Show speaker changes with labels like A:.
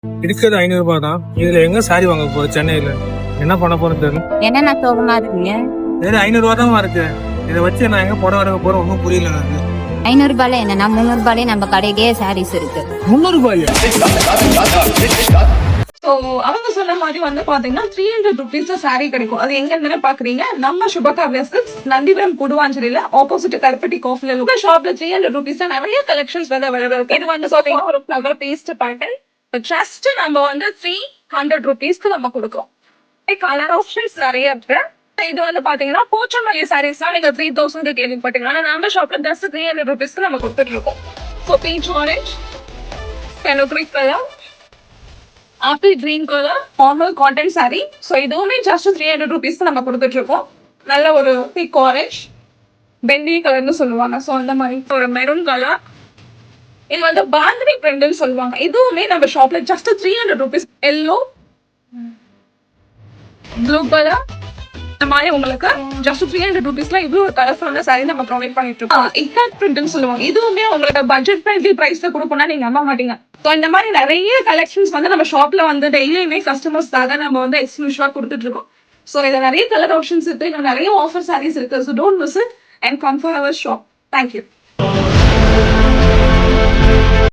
A: இருக்கிறது 500 தான். இதுல எங்க சாரி வாங்க போறோம் சென்னையில? என்ன பண்ண போறேன்னு தெரியல.
B: என்னென்ன சோகமா இருக்கீங்க?
A: வெறும் 500 தான் இருக்கு. இதை வச்சு நான் எங்க புடவை எடுக்க போறேன் ஒன்றும் புரியல எனக்கு.
B: 500 ரூபாயில என்னன்னா 300 ரூபாயிலே நம்ம கடைக்கே சாரீஸ் இருக்கு.
A: 300 ரூபாயா?
C: ஸோ அவங்க சொன்ன மாதிரி வந்து பாத்தீங்கன்னா 300 ருபீஸ் சாரி கிடைக்கும். அது எங்க இருந்து பாக்குறீங்க? நம்ம சுபகா வெஸ்டர்ஸ் நந்திவரம் குடுவாஞ்சலில ஆப்போசிட் கருப்பட்டி காஃபில இருக்க ஷாப்ல 300 ருபீஸ் நிறைய கலெக்ஷன்ஸ் வந்து அவைலபிள் இருக்கு. இது வந்து பாத்தீங்கன்னா ஒரு ஃபிளவர் பேஸ்ட் பேட்டர்ன் ஜஸ்ட் நம்ம வந்து 300 ருபீஸ்க்கு நம்ம கொடுக்கோம். கலர் ஆப்ஷன்ஸ் நிறைய இருக்கு. இது வந்து பாத்தீங்கன்னா போச்சமல்லி சாரீஸ்லாம் நீங்க 3000 கேள்விப்பட்டீங்க. ஆனா நம்ம ஷாப்ல ஜஸ்ட் 300 ருபீஸ்க்கு நம்ம கொடுத்துட்டு இருக்கோம். So beach orange, fenugreek colour, apple green colour, formal cotton sorry. So இதுவுமே ஜஸ்ட் 300 ருபீஸ்க்கு நம்ம கொடுத்துட்டு இருக்கோம். நல்ல ஒரு திக் ஆரஞ்ச், பென்னி கலர்னு சொல்லுவாங்க. ஸோ அந்த மாதிரி ஒரு மெரூன் கலர், இது வந்து பாந்தினி பிரிண்ட்னு சொல்லுவாங்க. இதுவுமே நம்ம ஷாப்ல just 300 rupees. Yellow, blue colour, இந்த மாதிரி உங்களுக்கு ஜஸ்ட் 300 ருபீஸ்ல இவ்வளவு ஒரு கலர்ஃபுல்லான சாரி நம்ம ப்ரொவைட் பண்ணிட்டு இருக்கோம். இக்காட் பிரிண்ட்னு சொல்லுவாங்க. இதுவுமே உங்களுக்கு பட்ஜெட் ஃப்ரெண்ட்லி பிரைஸ்ல கொடுப்போம்னா நீங்க நம்ப மாட்டீங்க. ஸோ இந்த மாதிரி நிறைய கலெக்ஷன்ஸ் வந்து நம்ம ஷாப்ல வந்து டெய்லியுமே கஸ்டமர்ஸ்க்காக நம்ம வந்து எக்ஸ்க்ளூசிவா கொடுத்துட்டு இருக்கோம். ஸோ இதுல நிறைய கலர் ஆப்ஷன்ஸ் இருக்கு, இன்னும் நிறைய ஆஃபர் சாரீஸ் இருக்கு. So don't miss it and come for our shop. Thank you.